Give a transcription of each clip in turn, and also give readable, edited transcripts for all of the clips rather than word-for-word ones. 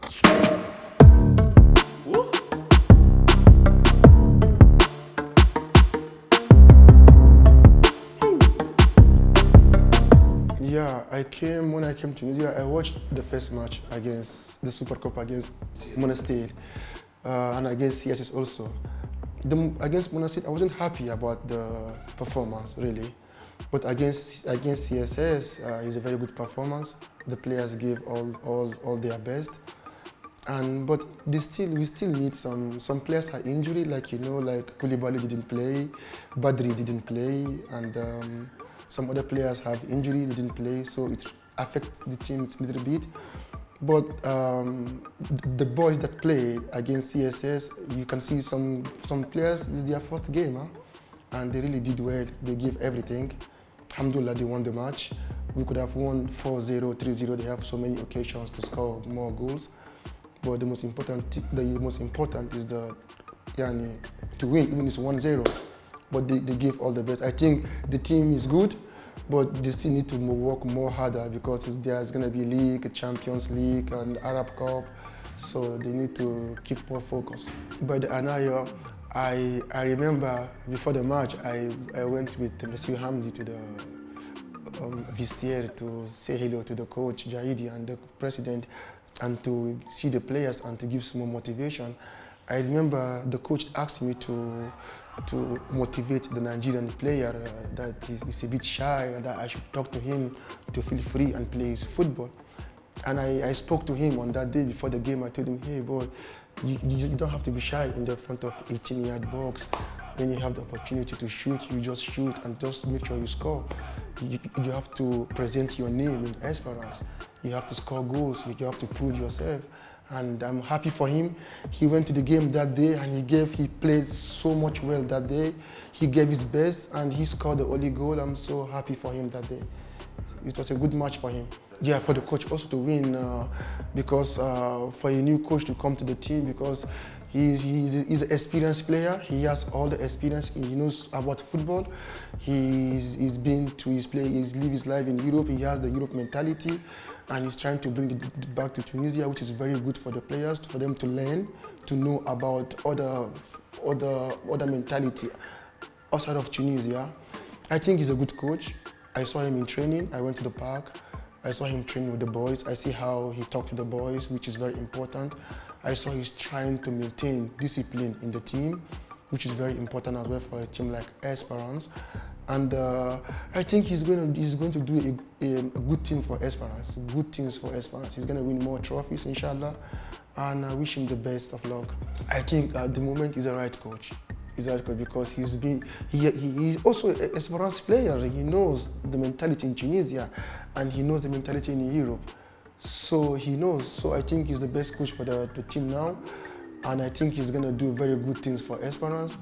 Yeah, when I came to Tunisia, I watched the first match against the Super Cup against Monastir and against CSS also. Against Monastir, I wasn't happy about the performance really, but against CSS, it's a very good performance. The players gave all their best, but we still need some players are injured, like Koulibaly didn't play, Badri didn't play, and some other players have injury, they didn't play, so it affects the teams a little bit. But the boys that play against CSS, you can see some players, this is their first game, and they really did well. They gave everything. Alhamdulillah, they won the match. We could have won 4-0, 3-0. They have so many occasions to score more goals. But the most important is to win, even if it's 1-0. But they give all the best. I think the team is good, but they still need to work more harder because there's going to be League, Champions League, and Arab Cup. So they need to keep more focus. By the Anayo, I remember before the match, I went with Monsieur Hamdi to the vestiaire to say hello to the coach, Jaidi, and the president, and to see the players and to give some more motivation. I remember the coach asked me to motivate the Nigerian player that is a bit shy, and that I should talk to him to feel free and play his football. And I spoke to him on that day before the game. I told him, hey boy, you don't have to be shy in the front of 18-yard box. When you have the opportunity to shoot, you just shoot and just make sure you score. You have to present your name in Esperance. You have to score goals, you have to prove yourself. And I'm happy for him. He went to the game that day and he played so much well that day. He gave his best and he scored the only goal. I'm so happy for him that day. It was a good match for him. Yeah, for the coach also to win because for a new coach to come to the team because he's an experienced player. He has all the experience. He knows about football. He's lived his life in Europe. He has the Europe mentality, and he's trying to bring it back to Tunisia, which is very good for the players, for them to learn, to know about other mentality outside of Tunisia. I think he's a good coach. I saw him in training. I went to the park. I saw him training with the boys. I see how he talked to the boys, which is very important. I saw he's trying to maintain discipline in the team, which is very important as well for a team like Esperance. And I think he's going to do a good team for Esperance, good things for Esperance. He's going to win more trophies, inshallah, and I wish him the best of luck. I think at the moment he's the right coach. He's right coach because he's also an Esperance player. He knows the mentality in Tunisia and he knows the mentality in Europe. So he knows. So I think he's the best coach for the team now, and I think he's going to do very good things for Esperance.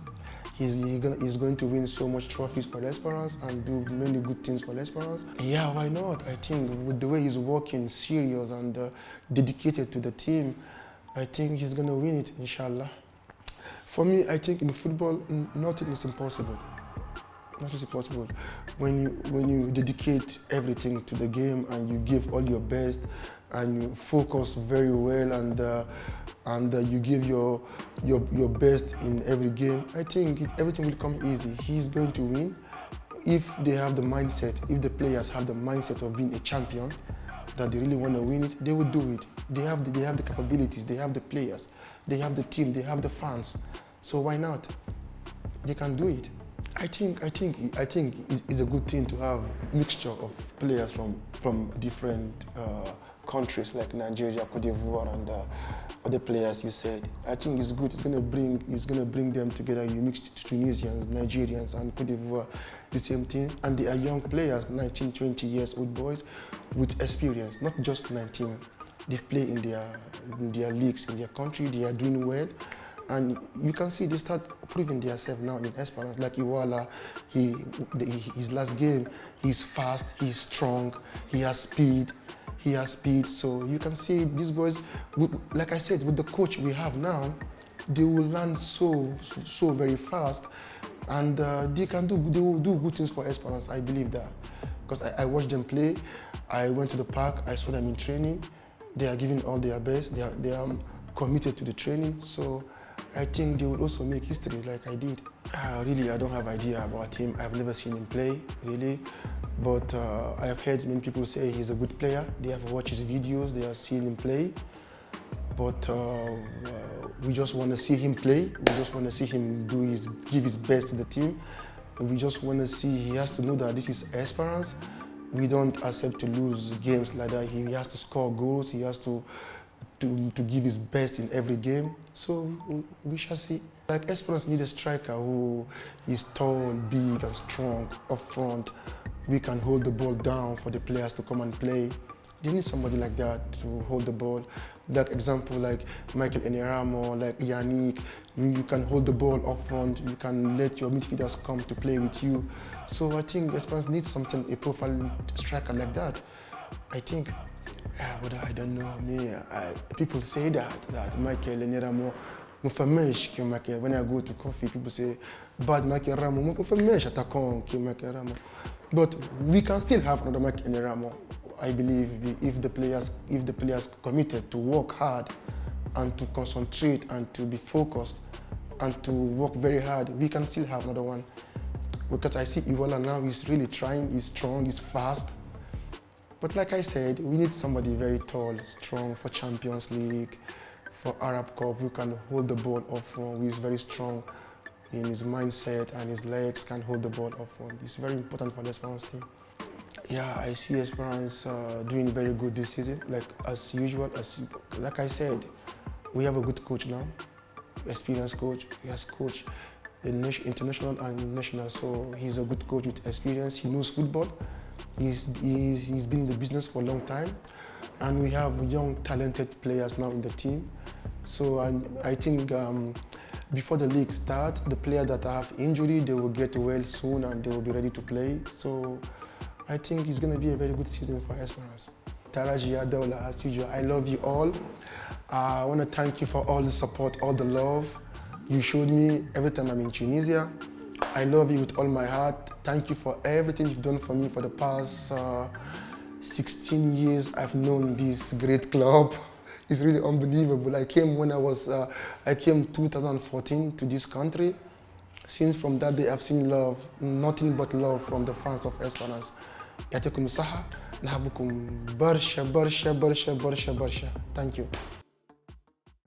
He's going to win so much trophies for Esperance and do many good things for Esperance. Yeah, why not? I think with the way he's working, serious and dedicated to the team, I think he's going to win it, inshallah. For me, I think in football, nothing is impossible. Nothing is impossible. When you dedicate everything to the game and you give all your best and you focus very well and you give your best in every game, I think everything will come easy. He's going to win if they have the mindset, if the players have the mindset of being a champion, that they really want to win it, they will do it. They have the capabilities, they have the players, they have the team, they have the fans. So why not? They can do it. I think it's a good thing to have a mixture of players from different countries like Nigeria, Cote d'Ivoire, and other players you said. I think it's good. It's gonna bring them together. You mix Tunisians, Nigerians, and Cote d'Ivoire, the same thing. And they are young players, 19, 20 years old boys with experience, not just 19. They play in their leagues in their country. They are doing well. And you can see they start proving themselves now in Esperance. Like Iwala, his last game, he's fast, he's strong, he has speed. So you can see these boys, like I said, with the coach we have now, they will learn so very fast, and they will do good things for Esperance. I believe that, because I watched them play. I went to the park, I saw them in training. They are giving all their best. They are committed to the training. So I think they will also make history like I did. Really, I don't have idea about him. I've never seen him play, really. But I have heard many people say he's a good player. They have watched his videos, they have seen him play. But we just want to see him play. We just want to see him give his best to the team. We just want to see, he has to know that this is Esperance. We don't accept to lose games like that. He has to score goals. He has to give his best in every game. So we shall see. Like Esperance need a striker who is tall, big and strong up front. We can hold the ball down for the players to come and play. They need somebody like that to hold the ball. Like example, like Michael Enieramo, like Yannick, you can hold the ball up front, you can let your midfielders come to play with you. So I think Esperance needs something, a profile striker like that. I think, but I don't know, people say that Michael Enieramo, when I go to coffee, people say, bad Michael Enieramo. But we can still have another Michael Enieramo. I believe if the players committed to work hard and to concentrate and to be focused and to work very hard, we can still have another one. Because I see Iwola now, he's really trying, he's strong, he's fast. But like I said, we need somebody very tall, strong for Champions League, for Arab Cup, who can hold the ball up front, who is very strong in his mindset and his legs can hold the ball up front. It's very important for the Esperance team. Yeah, I see Esperance doing very good this season. Like as usual, like I said, we have a good coach now, experienced coach. He has coached international and national, so he's a good coach with experience. He knows football. He's been in the business for a long time, and we have young, talented players now in the team. So I think before the league starts, the players that have injury, they will get well soon and they will be ready to play. So I think it's going to be a very good season for Esperance. Tarajia Daula, as usual, I love you all. I want to thank you for all the support, all the love you showed me every time I'm in Tunisia. I love you with all my heart. Thank you for everything you've done for me for the past 16 years I've known this great club. It's really unbelievable. I came 2014 to this country. Since from that day, I've seen love, nothing but love from the fans of Esperance. يعطيكم الصحة، نحبكم برشا برشا برشا برشا برشا. Thank you.